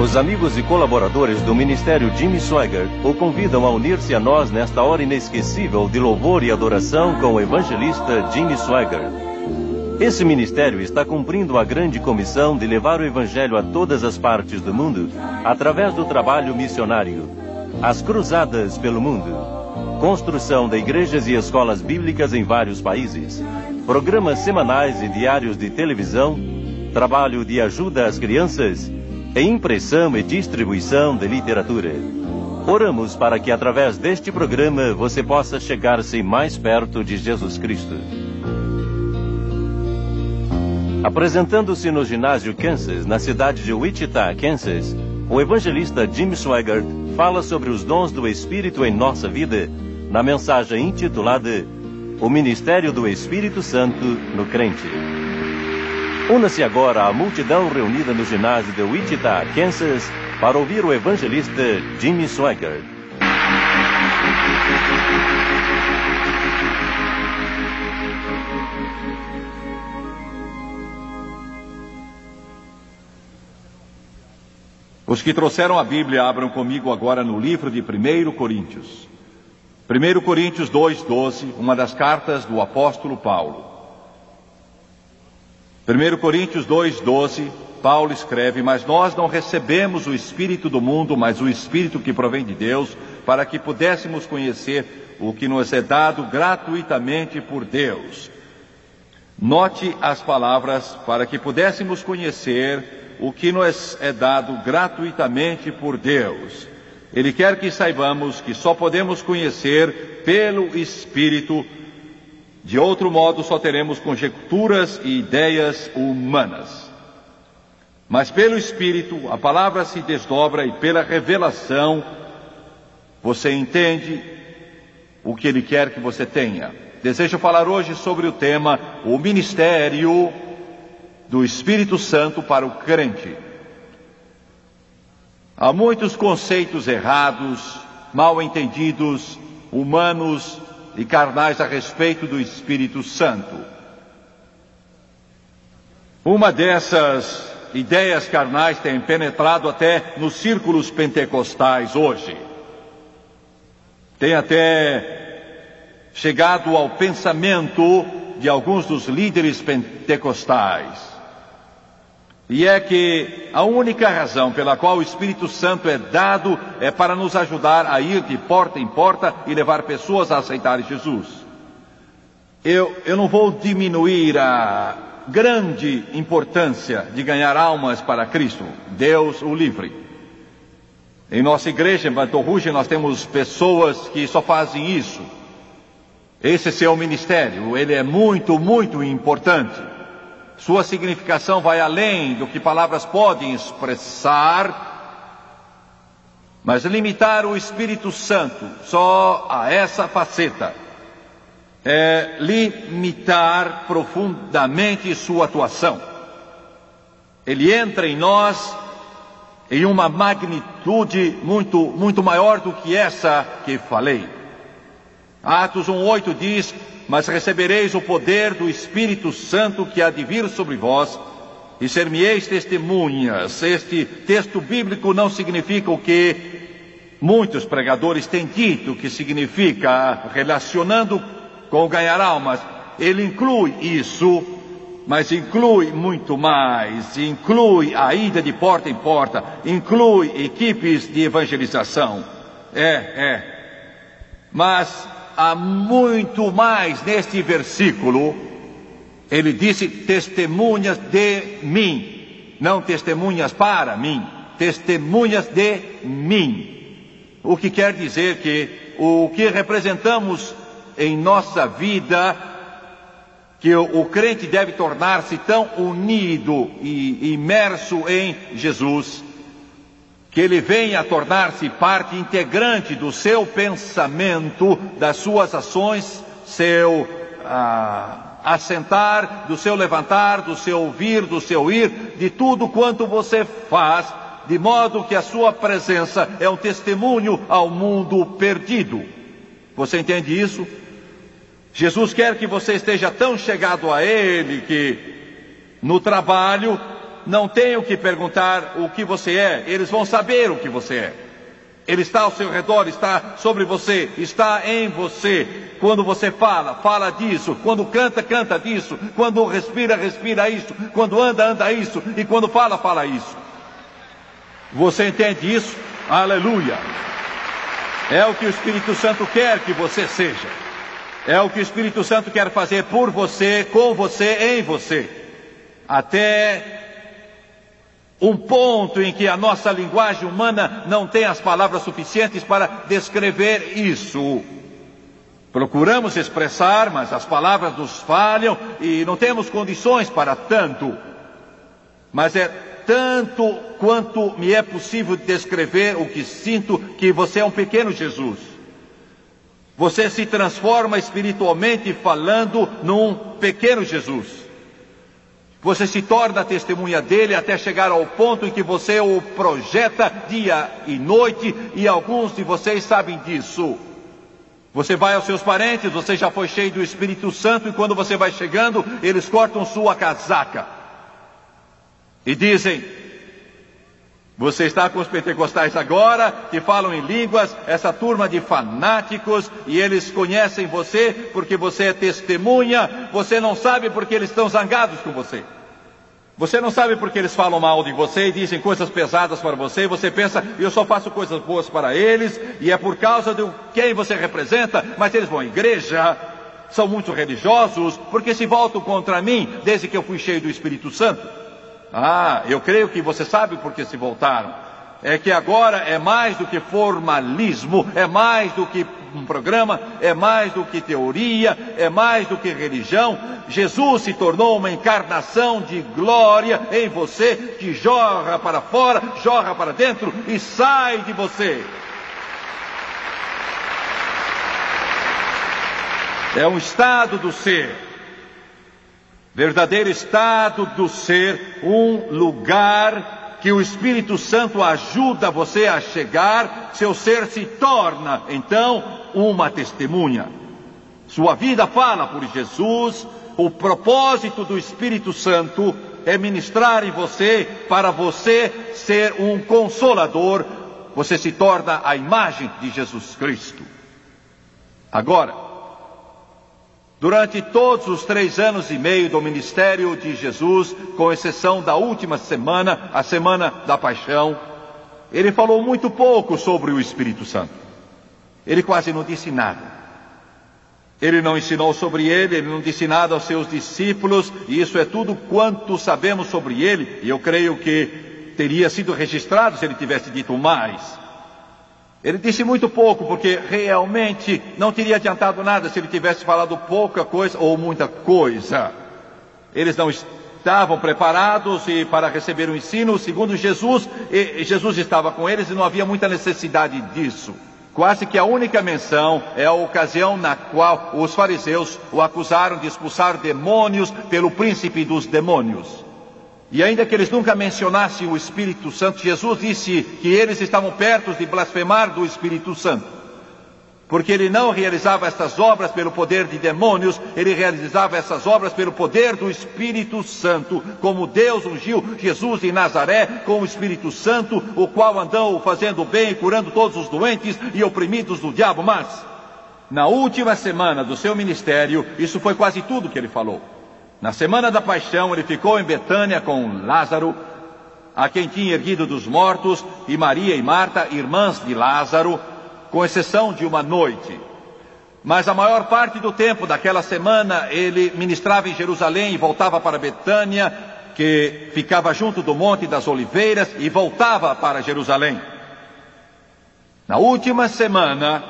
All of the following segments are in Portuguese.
Os amigos e colaboradores do Ministério Jimmy Swaggart o convidam a unir-se a nós nesta hora inesquecível de louvor e adoração com o evangelista Jimmy Swaggart. Esse ministério está cumprindo a grande comissão de levar o evangelho a todas as partes do mundo através do trabalho missionário. As cruzadas pelo mundo, construção de igrejas e escolas bíblicas em vários países, programas semanais e diários de televisão, trabalho de ajuda às crianças e impressão e distribuição de literatura. Oramos para que através deste programa você possa chegar-se mais perto de Jesus Cristo. Apresentando-se no ginásio Kansas, na cidade de Wichita, Kansas, o evangelista Jimmy Swaggart fala sobre os dons do Espírito em nossa vida, na mensagem intitulada O Ministério do Espírito Santo no Crente. Una-se agora à multidão reunida no ginásio de Wichita, Kansas, para ouvir o evangelista Jimmy Swaggart. Os que trouxeram a Bíblia, abram comigo agora no livro de 1 Coríntios. 1 Coríntios 2:12, uma das cartas do apóstolo Paulo. 1 Coríntios 2:12, Paulo escreve: Mas nós não recebemos o Espírito do mundo, mas o Espírito que provém de Deus, para que pudéssemos conhecer o que nos é dado gratuitamente por Deus. Note as palavras: para que pudéssemos conhecer o que nos é dado gratuitamente por Deus. Ele quer que saibamos que só podemos conhecer pelo Espírito. De outro modo, só teremos conjecturas e ideias humanas. Mas pelo Espírito, a palavra se desdobra e pela revelação, você entende o que Ele quer que você tenha. Desejo falar hoje sobre o tema, o ministério do Espírito Santo para o crente. Há muitos conceitos errados, mal entendidos, humanos e carnais a respeito do Espírito Santo. Uma dessas ideias carnais tem penetrado até nos círculos pentecostais hoje. Tem até chegado ao pensamento de alguns dos líderes pentecostais. E é que a única razão pela qual o Espírito Santo é dado é para nos ajudar a ir de porta em porta e levar pessoas a aceitarem Jesus. Eu não vou diminuir a grande importância de ganhar almas para Cristo. Deus o livre. Em nossa igreja, em Bantorruge, nós temos pessoas que só fazem isso. Esse é seu ministério, ele é muito, muito importante. Sua significação vai além do que palavras podem expressar, mas limitar o Espírito Santo só a essa faceta é limitar profundamente sua atuação. Ele entra em nós em uma magnitude muito maior do que essa que falei. Atos 1:8 diz: Mas recebereis o poder do Espírito Santo que há de vir sobre vós, e ser-me-eis testemunhas. Este texto bíblico não significa o que muitos pregadores têm dito que significa, relacionando com ganhar almas. Ele inclui isso, mas inclui muito mais. Inclui a ida de porta em porta, inclui equipes de evangelização. Mas há muito mais neste versículo. Ele disse testemunhas de mim, não testemunhas para mim, testemunhas de mim. O que quer dizer que o que representamos em nossa vida, que o crente deve tornar-se tão unido e imerso em Jesus, que ele venha a tornar-se parte integrante do seu pensamento, das suas ações, seu assentar, do seu levantar, do seu ouvir, do seu ir, de tudo quanto você faz, de modo que a sua presença é um testemunho ao mundo perdido. Você entende isso? Jesus quer que você esteja tão chegado a Ele que no trabalho não tenho que perguntar o que você é, eles vão saber o que você é. Ele está ao seu redor, está sobre você, está em você. Quando você fala, fala disso. Quando canta, canta disso. Quando respira, respira isso. Quando anda, anda isso. E quando fala, fala isso. Você entende isso? Aleluia! É o que o Espírito Santo quer que você seja. É o que o Espírito Santo quer fazer por você, com você, em você. Até um ponto em que a nossa linguagem humana não tem as palavras suficientes para descrever isso. Procuramos expressar, mas as palavras nos falham e não temos condições para tanto. Mas é tanto quanto me é possível descrever o que sinto, que você é um pequeno Jesus. Você se transforma espiritualmente falando num pequeno Jesus. Você se torna testemunha dele até chegar ao ponto em que você o projeta dia e noite, e alguns de vocês sabem disso. Você vai aos seus parentes, você já foi cheio do Espírito Santo, e quando você vai chegando, eles cortam sua casaca e dizem: você está com os pentecostais agora, que falam em línguas, essa turma de fanáticos, e eles conhecem você porque você é testemunha. Você não sabe porque eles estão zangados com você. Você não sabe porque eles falam mal de você e dizem coisas pesadas para você. Você pensa: eu só faço coisas boas para eles, e é por causa de quem você representa. Mas eles vão à igreja, são muito religiosos, porque se voltam contra mim desde que eu fui cheio do Espírito Santo. Eu creio que você sabe por que se voltaram. É que agora é mais do que formalismo, é mais do que um programa, é mais do que teoria, é mais do que religião. Jesus se tornou uma encarnação de glória em você, que jorra para fora, jorra para dentro e sai de você. É um estado do ser. Verdadeiro estado do ser, um lugar que o Espírito Santo ajuda você a chegar. Seu ser se torna, então, uma testemunha. Sua vida fala por Jesus. O propósito do Espírito Santo é ministrar em você, para você ser um consolador. Você se torna a imagem de Jesus Cristo. Agora, durante todos os 3 anos e meio do ministério de Jesus, com exceção da última semana, a semana da paixão, ele falou muito pouco sobre o Espírito Santo. Ele quase não disse nada. Ele não ensinou sobre ele não disse nada aos seus discípulos, e isso é tudo quanto sabemos sobre ele. E eu creio que teria sido registrado se ele tivesse dito mais. Ele disse muito pouco, porque realmente não teria adiantado nada se ele tivesse falado pouca coisa ou muita coisa. Eles não estavam preparados para receber o ensino segundo Jesus, e Jesus estava com eles e não havia muita necessidade disso. Quase que a única menção é a ocasião na qual os fariseus o acusaram de expulsar demônios pelo príncipe dos demônios. E ainda que eles nunca mencionassem o Espírito Santo, Jesus disse que eles estavam perto de blasfemar do Espírito Santo. Porque ele não realizava essas obras pelo poder de demônios, ele realizava essas obras pelo poder do Espírito Santo. Como Deus ungiu Jesus de Nazaré com o Espírito Santo, o qual andou fazendo bem, curando todos os doentes e oprimidos do diabo. Mas, na última semana do seu ministério, isso foi quase tudo que ele falou. Na semana da paixão, ele ficou em Betânia com Lázaro, a quem tinha erguido dos mortos, e Maria e Marta, irmãs de Lázaro, com exceção de uma noite. Mas a maior parte do tempo daquela semana, ele ministrava em Jerusalém e voltava para Betânia, que ficava junto do Monte das Oliveiras, e voltava para Jerusalém. Na última semana,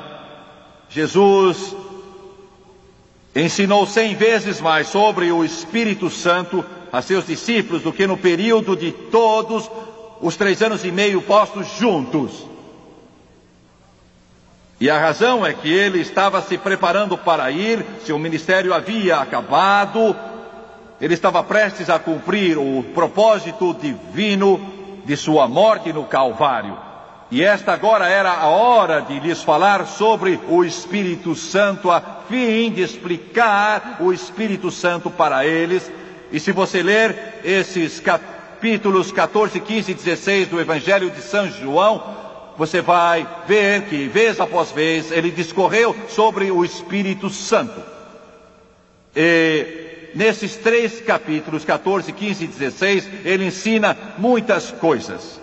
Jesus ensinou 100 vezes mais sobre o Espírito Santo a seus discípulos do que no período de todos os 3 anos e meio postos juntos. E a razão é que ele estava se preparando para ir, seu ministério havia acabado, ele estava prestes a cumprir o propósito divino de sua morte no Calvário. E esta agora era a hora de lhes falar sobre o Espírito Santo, a fim de explicar o Espírito Santo para eles. E se você ler esses capítulos 14, 15 e 16 do Evangelho de São João, você vai ver que, vez após vez, ele discorreu sobre o Espírito Santo. E nesses 3 capítulos, 14, 15 e 16, ele ensina muitas coisas.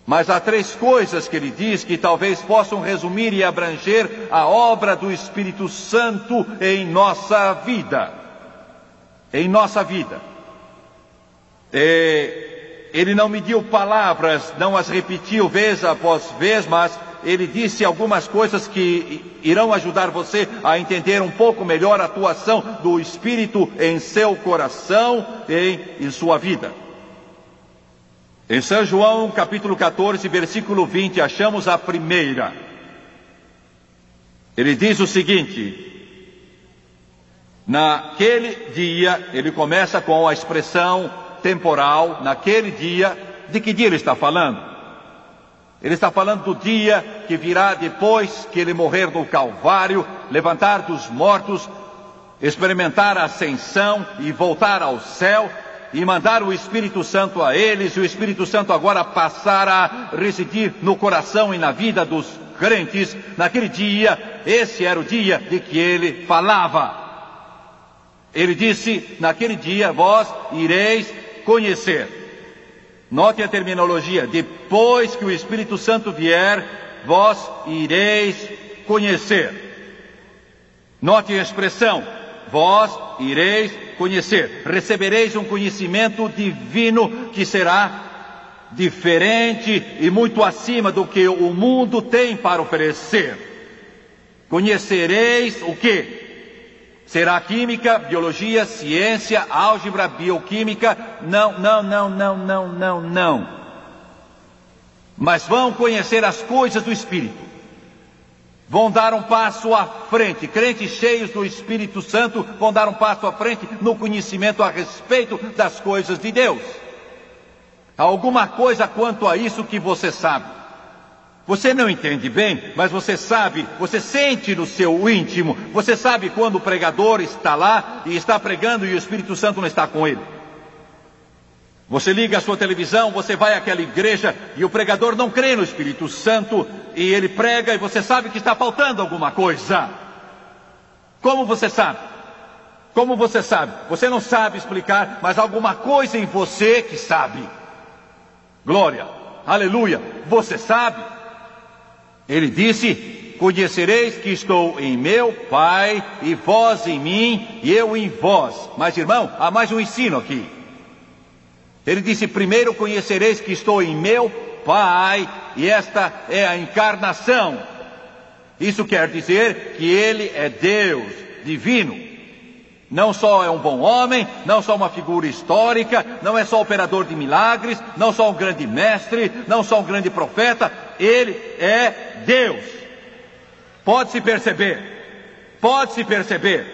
Mas há 3 coisas que ele diz que talvez possam resumir e abranger a obra do Espírito Santo em nossa vida. Em nossa vida. Ele não mediu palavras, não as repetiu vez após vez, mas ele disse algumas coisas que irão ajudar você a entender um pouco melhor a atuação do Espírito em seu coração e em sua vida. Em São João, capítulo 14, versículo 20, achamos a primeira. Ele diz o seguinte: naquele dia, ele começa com a expressão temporal, naquele dia. De que dia ele está falando? Ele está falando do dia que virá depois que ele morrer no Calvário, levantar dos mortos, experimentar a ascensão e voltar ao céu e mandar o Espírito Santo a eles, e o Espírito Santo agora passar a residir no coração e na vida dos crentes. Naquele dia, esse era o dia de que ele falava. Ele disse: naquele dia vós ireis conhecer. Note a terminologia: depois que o Espírito Santo vier, vós ireis conhecer. Note a expressão: vós ireis conhecer. Recebereis um conhecimento divino que será diferente e muito acima do que o mundo tem para oferecer. Conhecereis o quê? Será química, biologia, ciência, álgebra, bioquímica? Não. Mas vão conhecer as coisas do Espírito. Vão dar um passo à frente. Crentes cheios do Espírito Santo vão dar um passo à frente no conhecimento a respeito das coisas de Deus. Há alguma coisa quanto a isso que você sabe. Você não entende bem, mas você sabe, você sente no seu íntimo, você sabe quando o pregador está lá e está pregando e o Espírito Santo não está com ele. Você liga a sua televisão, você vai àquela igreja e o pregador não crê no Espírito Santo e ele prega e você sabe que está faltando alguma coisa. Como você sabe? Como você sabe? Você não sabe explicar, mas alguma coisa em você que sabe. Glória, aleluia, você sabe. Ele disse: conhecereis que estou em meu Pai, e vós em mim, e eu em vós. Mas irmão, há mais um ensino aqui. Ele disse: primeiro conhecereis que estou em meu Pai, e esta é a encarnação. Isso quer dizer que ele é Deus divino. Não só é um bom homem, não só uma figura histórica, não é só operador de milagres, não só um grande mestre, não só um grande profeta, ele é Deus. Pode-se perceber,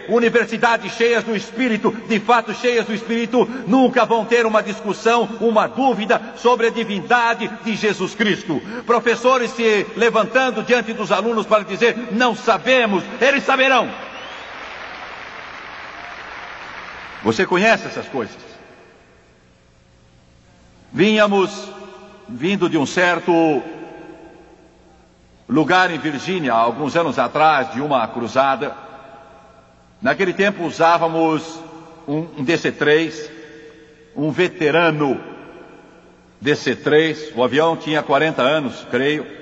universidades cheias do Espírito, de fato cheias do Espírito, nunca vão ter uma discussão, uma dúvida sobre a divindade de Jesus Cristo. Professores se levantando diante dos alunos para dizer: não sabemos, eles saberão. Você conhece essas coisas? Vindo de um certo lugar em Virgínia, há alguns anos atrás, de uma cruzada. Naquele tempo usávamos um DC-3, um veterano DC-3. O avião tinha 40 anos, creio,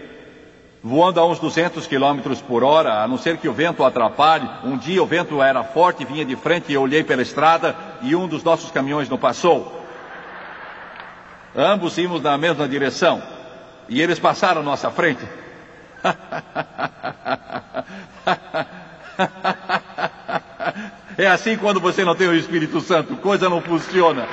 voando a uns 200 km por hora, a não ser que o vento atrapalhe. Um dia o vento era forte, vinha de frente, e eu olhei pela estrada e um dos nossos caminhões não passou. Ambos íamos na mesma direção e eles passaram à nossa frente. É assim quando você não tem o Espírito Santo, coisa não funciona.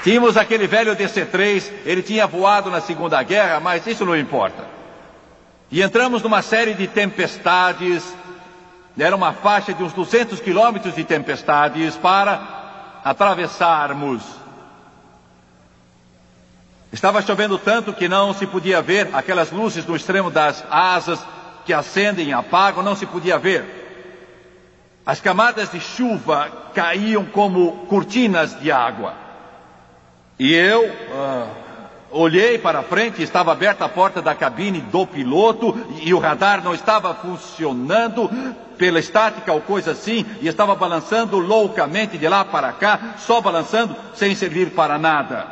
Tínhamos aquele velho DC-3, ele tinha voado na Segunda Guerra, mas isso não importa. E entramos numa série de tempestades, era uma faixa de uns 200 quilômetros de tempestades para atravessarmos. Estava chovendo tanto que não se podia ver aquelas luzes no extremo das asas, que acendem e apagam, não se podia ver. As camadas de chuva caíam como cortinas de água. E eu olhei para frente, estava aberta a porta da cabine do piloto e o radar não estava funcionando pela estática ou coisa assim, e estava balançando loucamente de lá para cá, só balançando, sem servir para nada.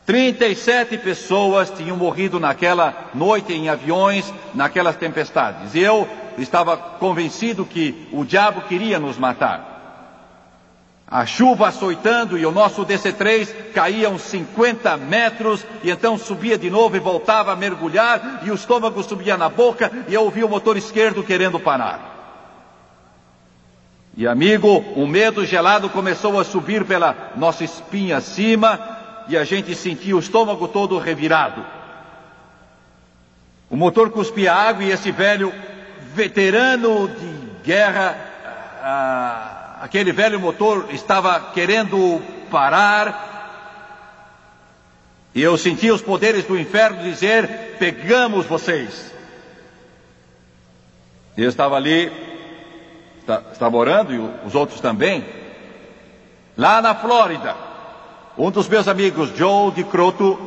37 pessoas tinham morrido naquela noite em aviões, naquelas tempestades. E eu estava convencido que o diabo queria nos matar. A chuva açoitando e o nosso DC-3 caía uns 50 metros e então subia de novo e voltava a mergulhar e o estômago subia na boca e eu ouvia o motor esquerdo querendo parar. E amigo, um medo gelado começou a subir pela nossa espinha acima e a gente sentia o estômago todo revirado. O motor cuspia água e esse velho veterano de guerra, aquele velho motor estava querendo parar. E eu sentia os poderes do inferno dizer: pegamos vocês. Eu estava ali, estava orando, e os outros também. Lá na Flórida, um dos meus amigos, Joe de Croto,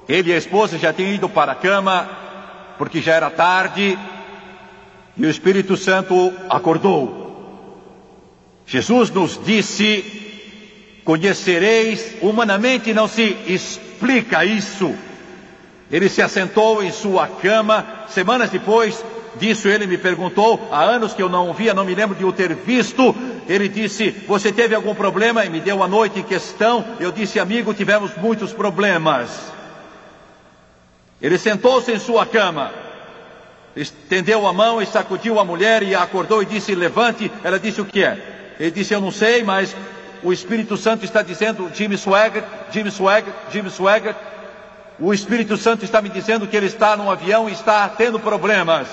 ele e a esposa já tinham ido para a cama, porque já era tarde, e o Espírito Santo acordou. Jesus nos disse: conhecereis, humanamente não se explica isso. Ele se assentou em sua cama, semanas depois disso ele me perguntou, há anos que eu não o via, não me lembro de o ter visto. Ele disse: você teve algum problema? E me deu a noite em questão. Eu disse: amigo, tivemos muitos problemas. Ele sentou-se em sua cama, estendeu a mão e sacudiu a mulher e a acordou e disse: levante. Ela disse: o que é? Ele disse: eu não sei, mas o Espírito Santo está dizendo, Jimmy Swaggart, Jimmy Swaggart, Jimmy Swaggart, o Espírito Santo está me dizendo que ele está num avião e está tendo problemas.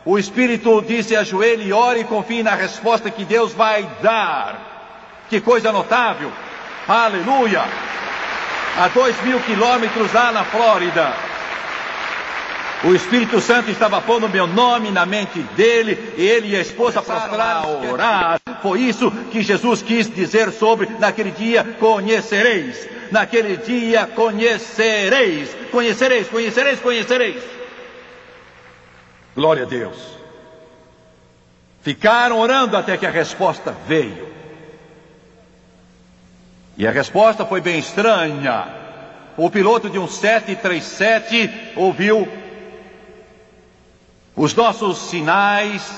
O Espírito disse: ajoelhe e ore e confie na resposta que Deus vai dar. Que coisa notável! Aleluia! A 2.000 quilômetros lá na Flórida, o Espírito Santo estava pondo meu nome na mente dele, e ele e a esposa prostraram a orar. Foi isso que Jesus quis dizer sobre: naquele dia conhecereis. Naquele dia conhecereis. Conhecereis, conhecereis, conhecereis. Glória a Deus. Ficaram orando até que a resposta veio. E a resposta foi bem estranha. O piloto de um 737 ouviu os nossos sinais,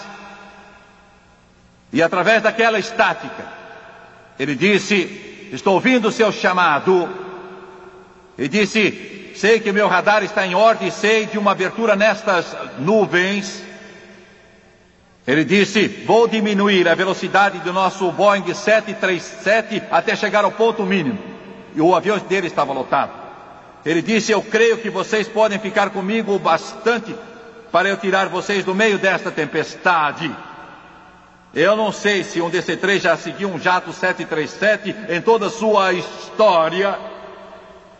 e através daquela estática, ele disse: estou ouvindo o seu chamado. E disse: sei que meu radar está em ordem, sei de uma abertura nestas nuvens. Ele disse: vou diminuir a velocidade do nosso Boeing 737 até chegar ao ponto mínimo. E o avião dele estava lotado. Ele disse: eu creio que vocês podem ficar comigo bastante para eu tirar vocês do meio desta tempestade. Eu não sei se um DC-3 já seguiu um jato 737 em toda a sua história,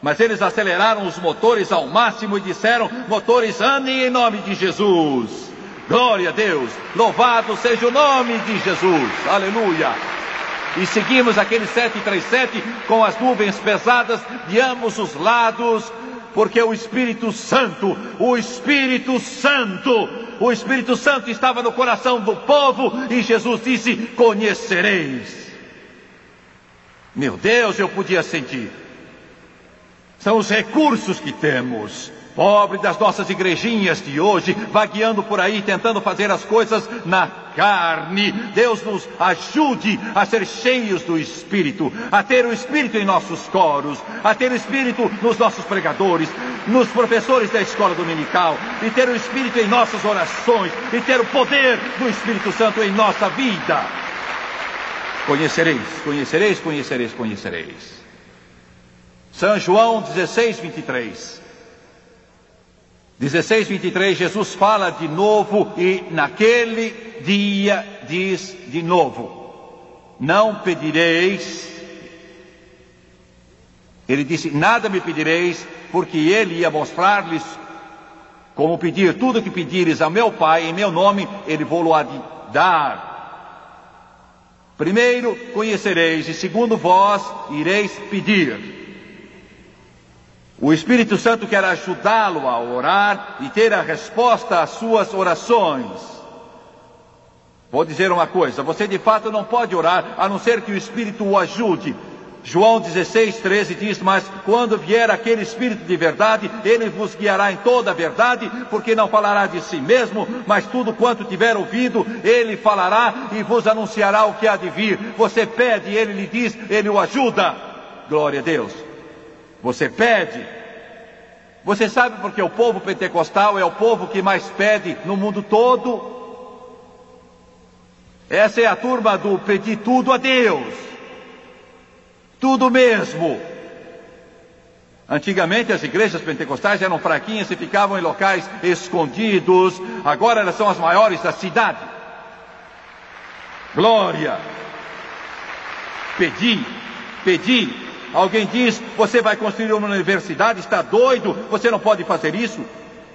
mas eles aceleraram os motores ao máximo e disseram: motores, andem em nome de Jesus. Glória a Deus, louvado seja o nome de Jesus, aleluia. E seguimos aquele 737 com as nuvens pesadas de ambos os lados, porque o Espírito Santo estava no coração do povo, e Jesus disse: conhecereis. Meu Deus, eu podia sentir. São os recursos que temos. Pobre das nossas igrejinhas de hoje, vagueando por aí, tentando fazer as coisas na carne. Deus nos ajude a ser cheios do Espírito, a ter o Espírito em nossos coros, a ter o Espírito nos nossos pregadores, nos professores da escola dominical, e ter o Espírito em nossas orações, e ter o poder do Espírito Santo em nossa vida. Conhecereis, conhecereis, conhecereis, conhecereis. São João 16:23. 16:23, Jesus fala de novo, e naquele dia diz de novo: não pedireis. Ele disse: nada me pedireis, porque ele ia mostrar-lhes Como pedir tudo que pedires ao meu Pai em meu nome, Ele vou-lo dar. Primeiro conhecereis, e segundo vós ireis pedir. O Espírito Santo quer ajudá-lo a orar e ter a resposta às suas orações. Vou dizer uma coisa, você de fato não pode orar, a não ser que o Espírito o ajude. João 16:13 diz, mas quando vier aquele Espírito de verdade, Ele vos guiará em toda a verdade, porque não falará de si mesmo, mas tudo quanto tiver ouvido, Ele falará e vos anunciará o que há de vir. Você pede, Ele lhe diz, Ele o ajuda. Glória a Deus. Você pede. Você sabe porque o povo pentecostal é o povo que mais pede no mundo todo? Essa é a turma do pedir tudo a Deus. Tudo mesmo. Antigamente as igrejas pentecostais eram fraquinhas e ficavam em locais escondidos. Agora elas são as maiores da cidade. Glória. Pedi. Alguém diz, você vai construir uma universidade, está doido? Você não pode fazer isso.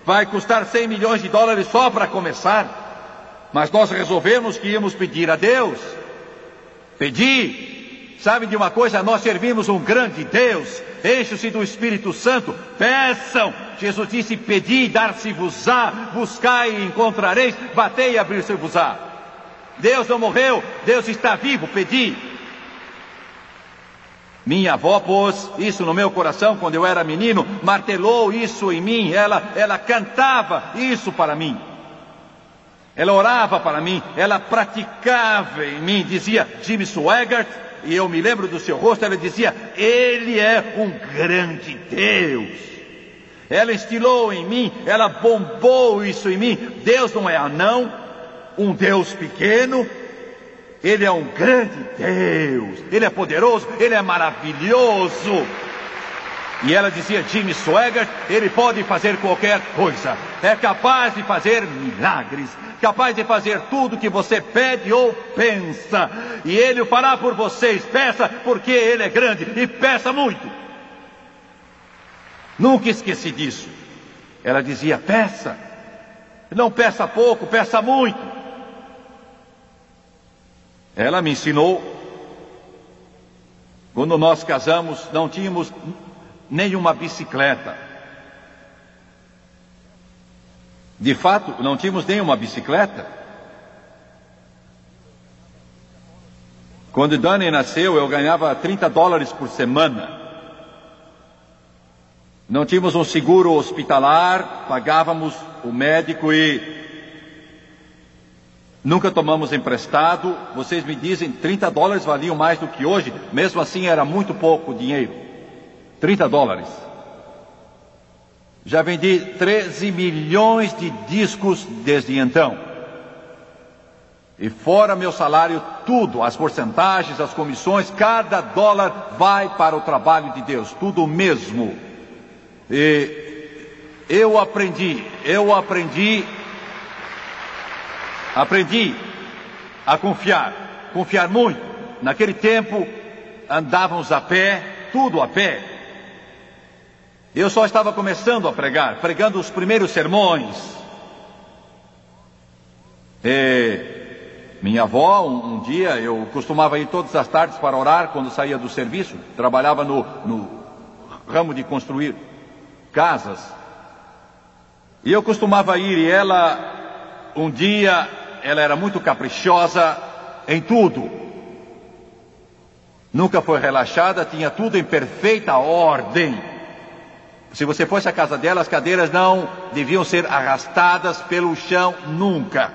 Vai custar $100 milhões só para começar. Mas nós resolvemos que íamos pedir a Deus. Pedir. Sabe de uma coisa? Nós servimos um grande Deus. Enche-se do Espírito Santo. Peçam. Jesus disse, pedi e dar-se-vos-á. Buscai e encontrareis. Batei e abrir-se-vos-á. Deus não morreu. Deus está vivo. Pedi. Minha avó pôs isso no meu coração quando eu era menino. Martelou isso em mim. Ela cantava isso para mim. Ela orava para mim. Ela praticava em mim. Dizia Jimmy Swaggart. E eu me lembro do seu rosto, ela dizia, Ele é um grande Deus. Ela instilou em mim, ela bombou isso em mim. Deus não é anão, um Deus pequeno. Ele é um grande Deus. Ele é poderoso, Ele é maravilhoso. E ela dizia, Jimmy Swaggart, ele pode fazer qualquer coisa. É capaz de fazer milagres. Capaz de fazer tudo que você pede ou pensa. E Ele o fará por vocês. Peça, porque Ele é grande. E peça muito. Nunca esqueci disso. Ela dizia, peça. Não peça pouco, peça muito. Ela me ensinou. Quando nós casamos, não tínhamos nenhuma bicicleta. De fato, não tínhamos nenhuma bicicleta. Quando Dani nasceu, eu ganhava $30 por semana. Não tínhamos um seguro hospitalar, pagávamos o médico e nunca tomamos emprestado. Vocês me dizem, $30 valiam mais do que hoje. Mesmo assim era muito pouco dinheiro. $30. Já vendi 13 milhões de discos desde então. E fora meu salário, tudo, as porcentagens, as comissões, cada dólar vai para o trabalho de Deus, tudo mesmo. E eu aprendi a confiar muito. Naquele tempo andávamos a pé, tudo a pé. Eu só estava começando a pregar, pregando os primeiros sermões. Minha avó, um dia, eu costumava ir todas as tardes para orar quando saía do serviço. Trabalhava no ramo de construir casas. E eu costumava ir, e ela, um dia, ela era muito caprichosa em tudo. Nunca foi relaxada, tinha tudo em perfeita ordem. Se você fosse à casa dela, as cadeiras não deviam ser arrastadas pelo chão nunca.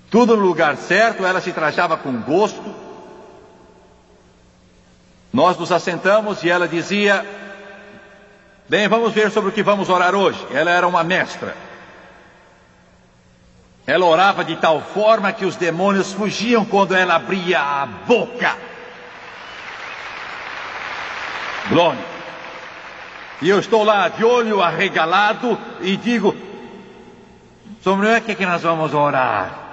Tudo no lugar certo, ela se trajava com gosto. Nós nos assentamos e ela dizia, bem, vamos ver sobre o que vamos orar hoje. Ela era uma mestra. Ela orava de tal forma que os demônios fugiam quando ela abria a boca. Glória. E eu estou lá de olho arregalado e digo, sobre o que nós vamos orar?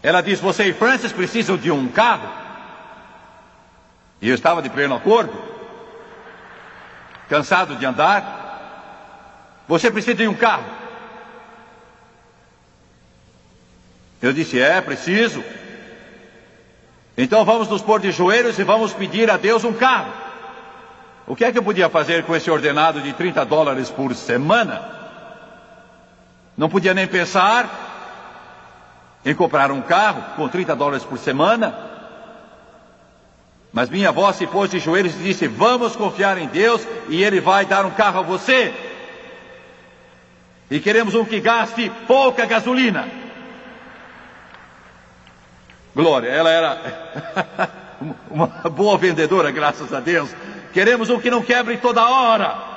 Ela diz, você e Francis precisam de um carro? E eu estava de pleno acordo. Cansado de andar? Você precisa de um carro. Eu disse, preciso. Então vamos nos pôr de joelhos e vamos pedir a Deus um carro. O que é que eu podia fazer com esse ordenado de $30 por semana? Não podia nem pensar em comprar um carro com $30 por semana. Mas minha avó se pôs de joelhos e disse, vamos confiar em Deus e Ele vai dar um carro a você. E queremos um que gaste pouca gasolina. Glória, ela era uma boa vendedora, graças a Deus. Queremos um que não quebre toda hora.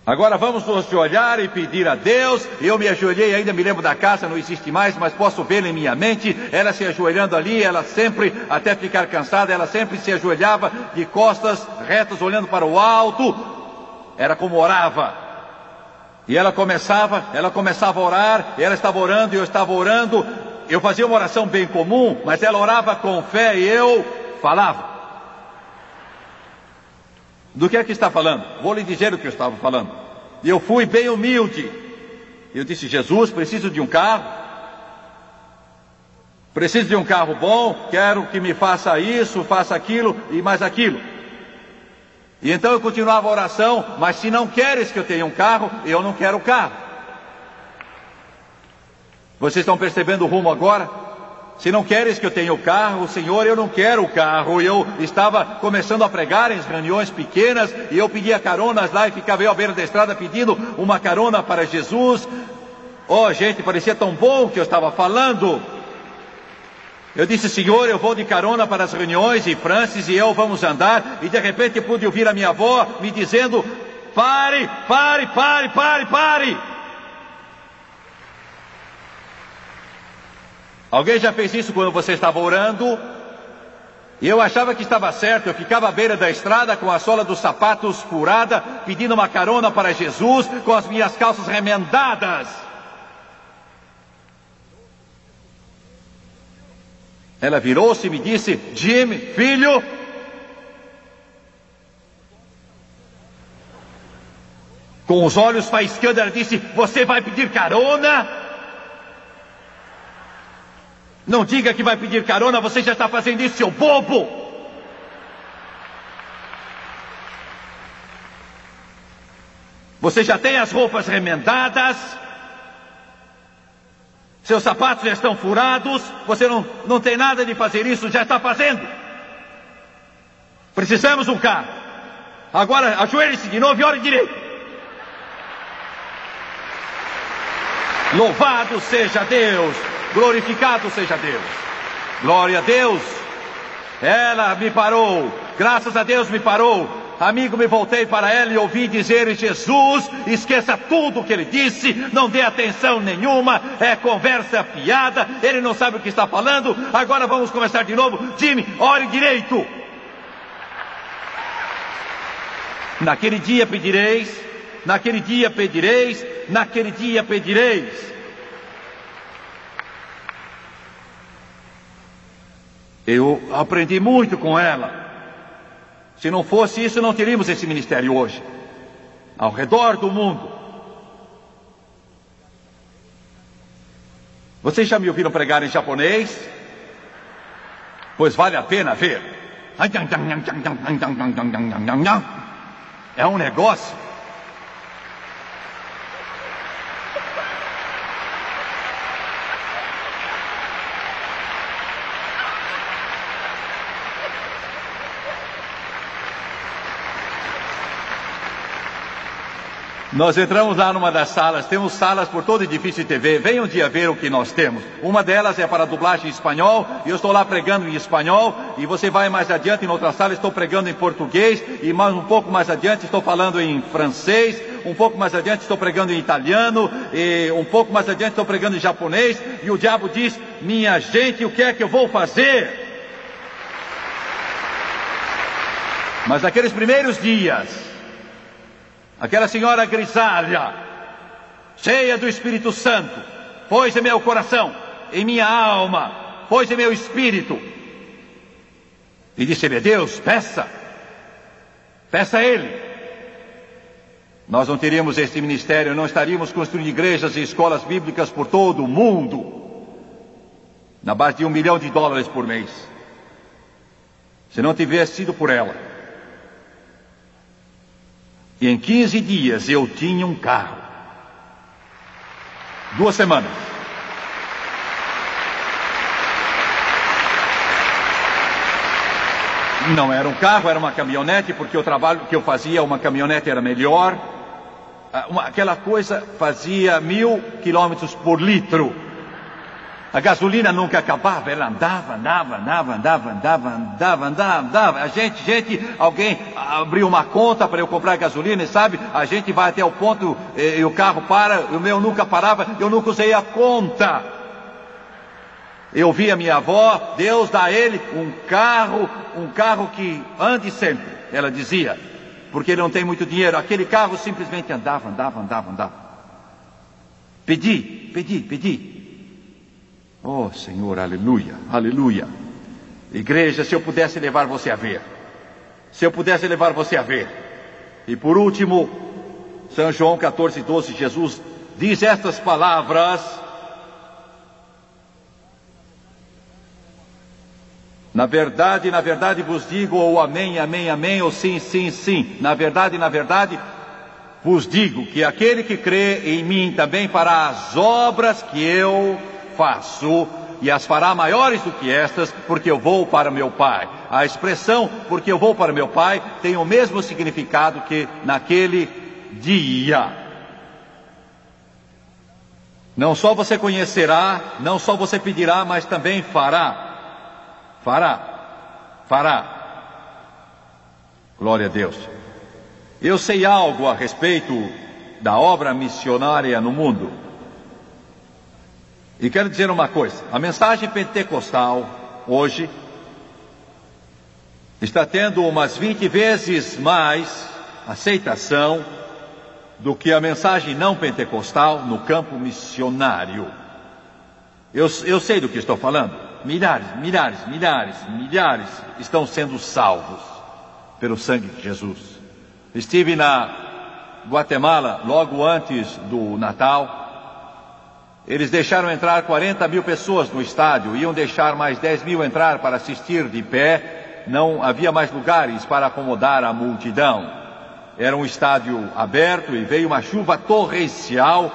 Agora vamos nos ajoelhar e pedir a Deus. Eu me ajoelhei, ainda me lembro da casa, não existe mais, mas posso ver em minha mente, ela se ajoelhando ali, ela sempre, até ficar cansada, ela sempre se ajoelhava de costas retas, olhando para o alto. Era como orava. E ela começava a orar, ela estava orando e eu estava orando. Eu fazia uma oração bem comum, mas ela orava com fé e eu falava. Do que é que está falando? Vou lhe dizer o que eu estava falando. E eu fui bem humilde. Eu disse, Jesus, preciso de um carro. Preciso de um carro bom. Quero que me faça isso, faça aquilo e mais aquilo. E então eu continuava a oração. Mas se não queres que eu tenha um carro, eu não quero o carro. Vocês estão percebendo o rumo agora? Se não queres que eu tenha o carro, Senhor, eu não quero o carro. Eu estava começando a pregar em reuniões pequenas e eu pedia caronas lá e ficava eu à beira da estrada pedindo uma carona para Jesus. Oh, gente, parecia tão bom que eu estava falando. Eu disse, Senhor, eu vou de carona para as reuniões e Francis e eu vamos andar. E de repente eu pude ouvir a minha avó me dizendo, pare, pare, pare, pare, pare. Alguém já fez isso quando você estava orando? E eu achava que estava certo, eu ficava à beira da estrada com a sola dos sapatos furada, pedindo uma carona para Jesus, com as minhas calças remendadas. Ela virou-se e me disse, Jim, filho, com os olhos faiscando, ela disse, você vai pedir carona? Não diga que vai pedir carona, você já está fazendo isso, seu bobo! Você já tem as roupas remendadas, seus sapatos já estão furados, você não tem nada de fazer isso, já está fazendo. Precisamos de um carro. Agora ajoelhe-se de novo e ore direito. Louvado seja Deus! Glorificado seja Deus. Glória a Deus. Ela me parou. Graças a Deus me parou. Amigo, me voltei para ela e ouvi dizer, Jesus, esqueça tudo o que ele disse, não dê atenção nenhuma, é conversa fiada, ele não sabe o que está falando, agora vamos começar de novo. Jimmy, ore direito. Naquele dia pedireis, naquele dia pedireis, naquele dia pedireis. Eu aprendi muito com ela. Se não fosse isso, não teríamos esse ministério hoje, ao redor do mundo. Vocês já me ouviram pregar em japonês? Pois vale a pena ver. É um negócio. Nós entramos lá numa das salas, temos salas por todo o edifício de TV, venham um dia ver o que nós temos. Uma delas é para dublagem em espanhol, e eu estou lá pregando em espanhol, e você vai mais adiante, em outra sala estou pregando em português, e mais um pouco mais adiante estou falando em francês, um pouco mais adiante estou pregando em italiano, e um pouco mais adiante estou pregando em japonês, e o diabo diz, minha gente, o que é que eu vou fazer? Mas naqueles primeiros dias, aquela senhora grisalha, cheia do Espírito Santo, pôs em meu coração, em minha alma, pôs em meu espírito. E disse-me, Deus, peça. Peça a Ele. Nós não teríamos este ministério, não estaríamos construindo igrejas e escolas bíblicas por todo o mundo, na base de $1 milhão por mês, se não tivesse sido por ela. E em 15 dias eu tinha um carro. 2 semanas. Não era um carro, era uma caminhonete, porque o trabalho que eu fazia, uma caminhonete era melhor. Aquela coisa fazia 1000 quilômetros por litro. A gasolina nunca acabava, ela andava. Alguém abriu uma conta para eu comprar gasolina, e sabe, a gente vai até o ponto e o carro para, o meu nunca parava, eu nunca usei a conta. Eu vi a minha avó, Deus dá a ele um carro que ande sempre, ela dizia, porque ele não tem muito dinheiro. Aquele carro simplesmente andava. Pedi. Oh, Senhor, aleluia, aleluia. Igreja, se eu pudesse levar você a ver. E por último, São João 14:12, Jesus diz estas palavras: na verdade vos digo, ou amém, ou sim. Na verdade vos digo que aquele que crê em mim também fará as obras que eu faço, e as fará maiores do que estas, porque eu vou para meu Pai. A expressão porque eu vou para meu Pai tem o mesmo significado que naquele dia. Não só você conhecerá, não só você pedirá, mas também fará. Glória a Deus. Eu sei algo a respeito da obra missionária no mundo. E quero dizer uma coisa: a mensagem pentecostal hoje está tendo umas 20 vezes mais aceitação do que a mensagem não pentecostal no campo missionário. Eu sei do que estou falando. Milhares estão sendo salvos pelo sangue de Jesus. Estive na Guatemala logo antes do Natal. Eles deixaram entrar 40 mil pessoas no estádio, iam deixar mais 10 mil entrar para assistir de pé, não havia mais lugares para acomodar a multidão. Era um estádio aberto e veio uma chuva torrencial.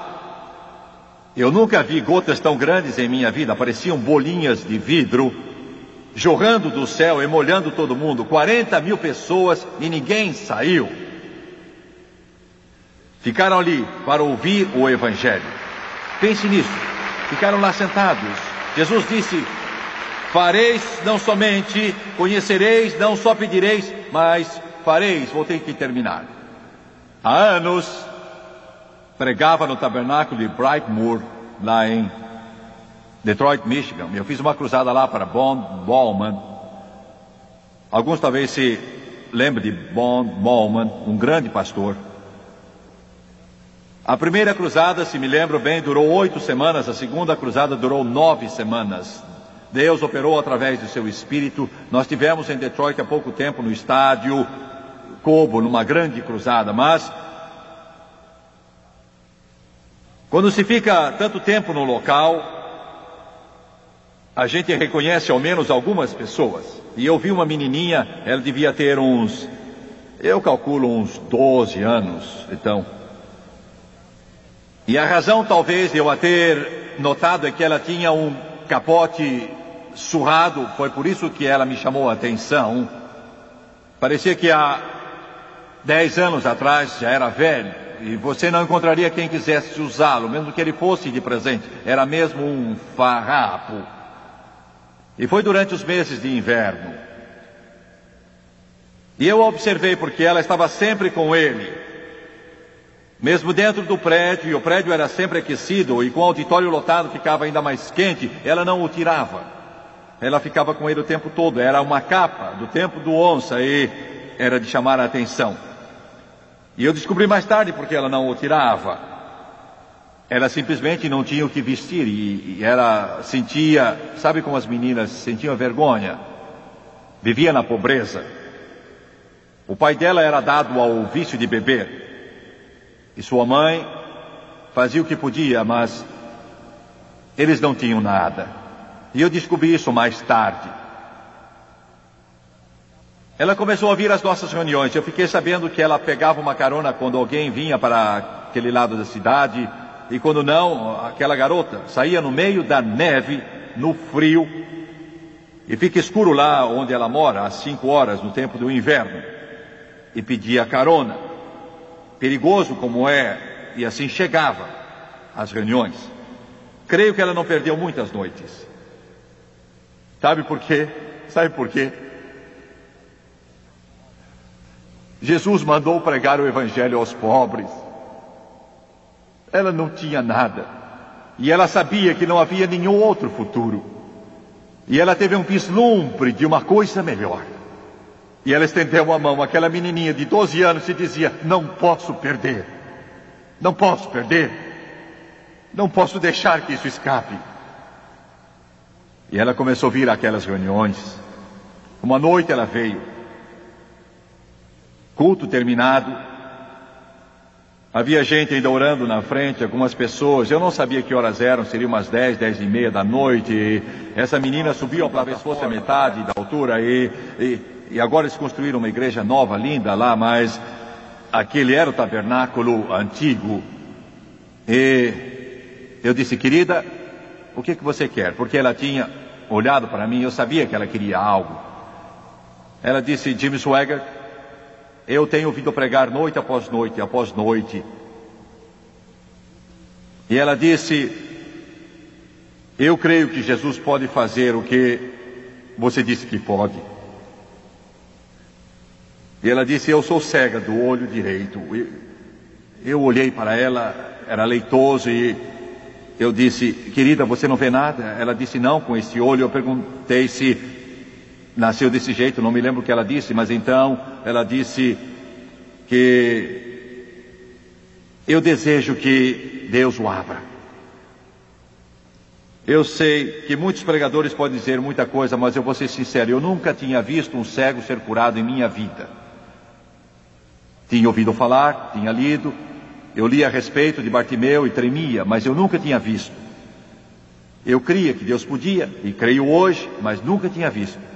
Eu nunca vi gotas tão grandes em minha vida, pareciam bolinhas de vidro, jorrando do céu e molhando todo mundo. 40 mil pessoas e ninguém saiu. Ficaram ali para ouvir o Evangelho. Pense nisso, ficaram lá sentados. Jesus disse: fareis não somente, conhecereis, não só pedireis, mas fareis. Vou ter que terminar. Há anos, pregava no tabernáculo de Brightmoor, lá em Detroit, Michigan. Eu fiz uma cruzada lá para Bowman. Alguns talvez se lembrem de Bowman, um grande pastor. A primeira cruzada, se me lembro bem, durou 8 semanas, a segunda cruzada durou 9 semanas. Deus operou através do seu Espírito. Nós tivemos em Detroit há pouco tempo no estádio Cobo, numa grande cruzada, mas quando se fica tanto tempo no local, a gente reconhece ao menos algumas pessoas. E eu vi uma menininha, ela devia ter eu calculo uns 12 anos, então. E a razão talvez de eu a ter notado é que ela tinha um capote surrado, foi por isso que ela me chamou a atenção. Parecia que há 10 anos atrás já era velho, e você não encontraria quem quisesse usá-lo, mesmo que ele fosse de presente, era mesmo um farrapo. E foi durante os meses de inverno. E eu observei porque ela estava sempre com ele. Mesmo dentro do prédio, e o prédio era sempre aquecido, e com o auditório lotado ficava ainda mais quente, ela não o tirava. Ela ficava com ele o tempo todo. Era uma capa do tempo do onça e era de chamar a atenção. E eu descobri mais tarde porque ela não o tirava. Ela simplesmente não tinha o que vestir e ela sentia, sabe como as meninas sentiam vergonha? Vivia na pobreza. O pai dela era dado ao vício de beber. E sua mãe fazia o que podia, mas eles não tinham nada. E eu descobri isso mais tarde. Ela começou a vir às nossas reuniões. Eu fiquei sabendo que ela pegava uma carona quando alguém vinha para aquele lado da cidade. E quando não, aquela garota saía no meio da neve, no frio. E fica escuro lá onde ela mora, às 5 horas, no tempo do inverno. E pedia carona. Perigoso como é, e assim chegava às reuniões. Creio que ela não perdeu muitas noites. Sabe por quê? Sabe por quê? Jesus mandou pregar o evangelho aos pobres. Ela não tinha nada. E ela sabia que não havia nenhum outro futuro. E ela teve um vislumbre de uma coisa melhor. E ela estendeu a mão àquela menininha de 12 anos e dizia: não posso perder. Não posso perder. Não posso deixar que isso escape. E ela começou a vir àquelas reuniões. Uma noite ela veio. Culto terminado. Havia gente ainda orando na frente, algumas pessoas. Eu não sabia que horas eram, seriam umas 10, 10 e meia da noite. E essa menina subiu, talvez fosse a metade da altura. E agora eles construíram uma igreja nova, linda lá, mas aquele era o tabernáculo antigo. E eu disse: querida, o que você quer? Porque ela tinha olhado para mim, eu sabia que ela queria algo. Ela disse: Jimmy Swaggart, eu tenho ouvido pregar noite após noite, após noite. E ela disse: eu creio que Jesus pode fazer o que você disse que pode. E ela disse: eu sou cega do olho direito. Eu olhei para ela, era leitoso, e eu disse: querida, você não vê nada? Ela disse: não, com esse olho. Eu perguntei se nasceu desse jeito, não me lembro o que ela disse, mas então ela disse que eu desejo que Deus o abra. Eu sei que muitos pregadores podem dizer muita coisa, mas eu vou ser sincero, eu nunca tinha visto um cego ser curado em minha vida. Tinha ouvido falar, tinha lido, eu li a respeito de Bartimeu e tremia, mas eu nunca tinha visto. Eu cria que Deus podia, e creio hoje, mas nunca tinha visto.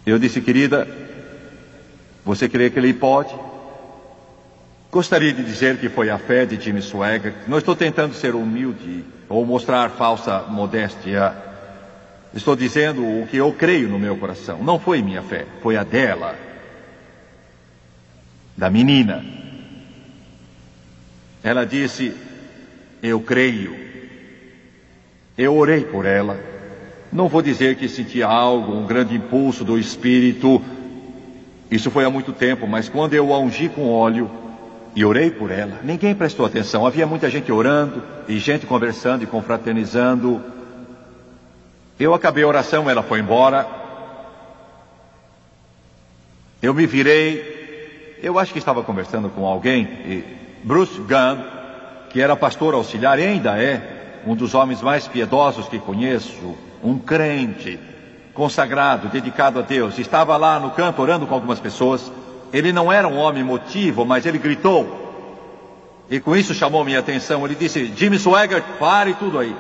Eu disse: querida, você crê que Ele pode? Gostaria de dizer que foi a fé de Jimmy Swaggart. Não estou tentando ser humilde ou mostrar falsa modéstia. Estou dizendo o que eu creio no meu coração. Não foi minha fé, foi a dela, da menina. Ela disse: eu creio. Eu orei por ela. Não vou dizer que sentia algo, um grande impulso do Espírito. Isso foi há muito tempo, mas quando eu a ungi com óleo e orei por ela, ninguém prestou atenção. Havia muita gente orando e gente conversando e confraternizando. Eu acabei a oração, ela foi embora. Eu me virei. Eu acho que estava conversando com alguém. E Bruce Gunn, que era pastor auxiliar e ainda é um dos homens mais piedosos que conheço, um crente, consagrado, dedicado a Deus, estava lá no canto orando com algumas pessoas. Ele não era um homem emotivo, mas ele gritou, e com isso chamou minha atenção. Ele disse: Jimmy Swaggart, pare tudo aí,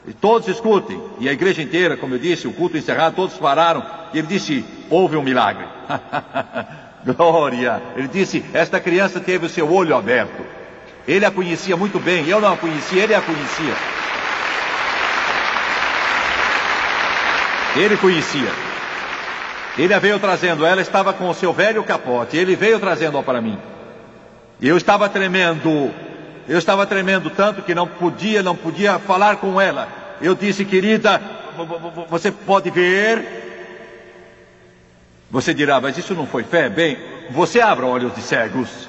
e todos escutem. E a igreja inteira, como eu disse, o culto encerrado, todos pararam. E ele disse: houve um milagre. Glória. Ele disse: esta criança teve o seu olho aberto. Ele a conhecia muito bem, eu não a conhecia, ele a conhecia. Ele conhecia. Ele a veio trazendo. Ela estava com o seu velho capote. Ele veio trazendo-a para mim. E eu estava tremendo. Eu estava tremendo tanto que não podia falar com ela. Eu disse: querida, você pode ver? Você dirá: mas isso não foi fé? Bem, você abra olhos de cegos.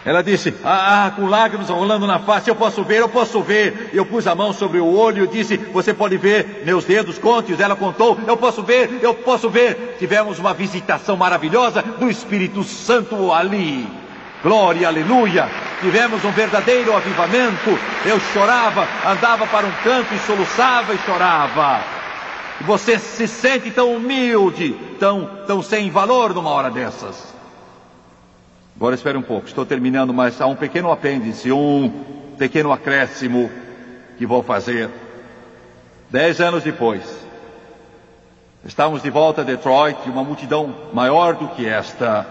Ela disse: com lágrimas rolando na face, eu posso ver, eu posso ver. Eu pus a mão sobre o olho e disse: você pode ver meus dedos, conte-os. Ela contou: eu posso ver, eu posso ver. Tivemos uma visitação maravilhosa do Espírito Santo ali. Glória, aleluia. Tivemos um verdadeiro avivamento. Eu chorava, andava para um canto e soluçava e chorava. Você se sente tão humilde, tão sem valor numa hora dessas. Agora espere um pouco, estou terminando, mas há um pequeno apêndice, um pequeno acréscimo que vou fazer. 10 anos depois, estávamos de volta a Detroit, uma multidão maior do que esta.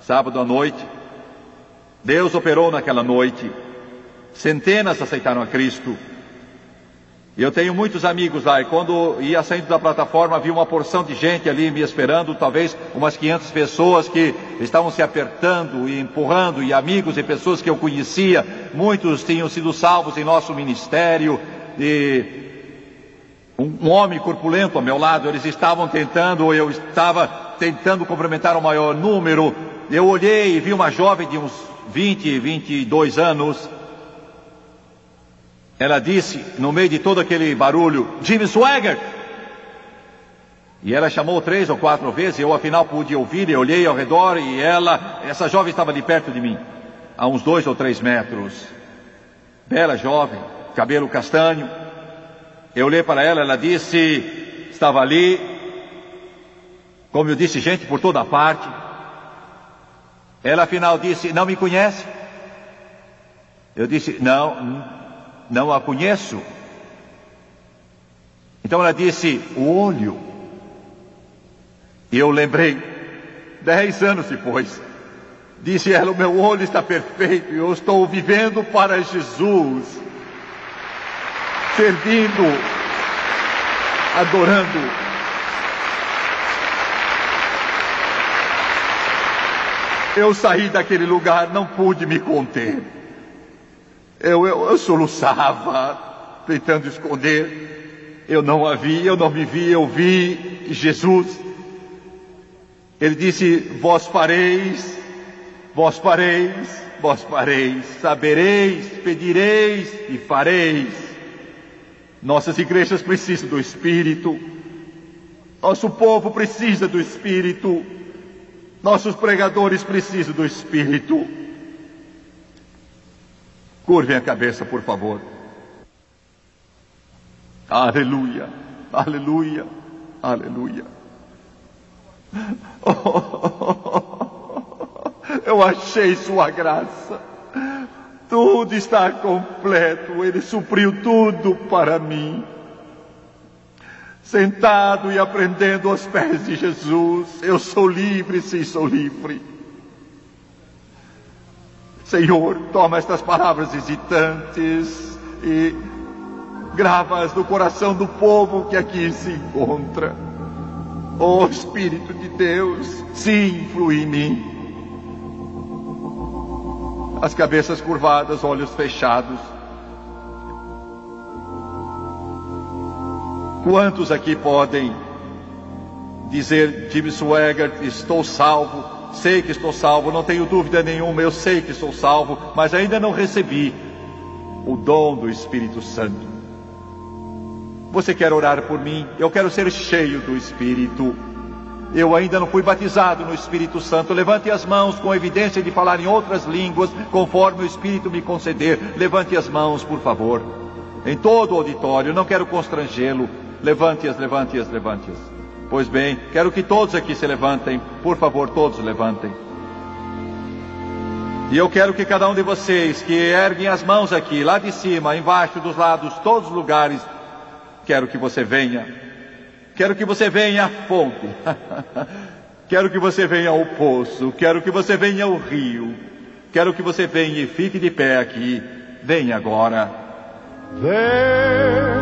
Sábado à noite, Deus operou naquela noite. Centenas aceitaram a Cristo. E eu tenho muitos amigos lá, e quando ia saindo da plataforma, havia uma porção de gente ali me esperando, talvez umas 500 pessoas que estavam se apertando e empurrando, e amigos e pessoas que eu conhecia. Muitos tinham sido salvos em nosso ministério, e um homem corpulento ao meu lado, eles estavam tentando, eu estava tentando cumprimentar o maior número. Eu olhei e vi uma jovem de uns 20, 22 anos. Ela disse, no meio de todo aquele barulho, Jimmy Swaggart! E ela chamou 3 ou 4 vezes, eu afinal pude ouvir, e olhei ao redor, e essa jovem estava ali perto de mim, a uns 2 ou 3 metros. Bela jovem, cabelo castanho. Eu olhei para ela, ela disse, estava ali, como eu disse, gente por toda parte. Ela afinal disse, não me conhece? Eu disse, não a conheço. Então ela disse, o olho. E eu lembrei, 10 anos depois, disse ela, o meu olho está perfeito, eu estou vivendo para Jesus, servindo, adorando. Eu saí daquele lugar, não pude me conter. Eu soluçava, tentando esconder. Eu não a vi, eu não me vi, eu vi Jesus. Ele disse, vós fareis, sabereis, pedireis e fareis. Nossas igrejas precisam do Espírito. Nosso povo precisa do Espírito. Nossos pregadores precisam do Espírito. Curvem a cabeça, por favor. Aleluia, aleluia, aleluia. Eu achei sua graça. Tudo está completo. Ele supriu tudo para mim. Sentado e aprendendo aos pés de Jesus, eu sou livre, sim, sou livre. Senhor, toma estas palavras hesitantes e grava-as no coração do povo que aqui se encontra. Oh Espírito de Deus, sim, flui em mim. As cabeças curvadas, olhos fechados. Quantos aqui podem dizer, Jimmy Swaggart, estou salvo, sei que estou salvo, não tenho dúvida nenhuma, eu sei que estou salvo, mas ainda não recebi o dom do Espírito Santo. Você quer orar por mim? Eu quero ser cheio do Espírito. Eu ainda não fui batizado no Espírito Santo. Levante as mãos com evidência de falar em outras línguas, conforme o Espírito me conceder. Levante as mãos, por favor. Em todo o auditório, não quero constrangê-lo. Levante-as, levante-as, levante-as. Pois bem, quero que todos aqui se levantem. Por favor, todos levantem. E eu quero que cada um de vocês que erguem as mãos aqui, lá de cima, embaixo, dos lados, todos os lugares, quero que você venha. Quero que você venha à fonte. Quero que você venha ao poço. Quero que você venha ao rio. Quero que você venha e fique de pé aqui. Venha agora. There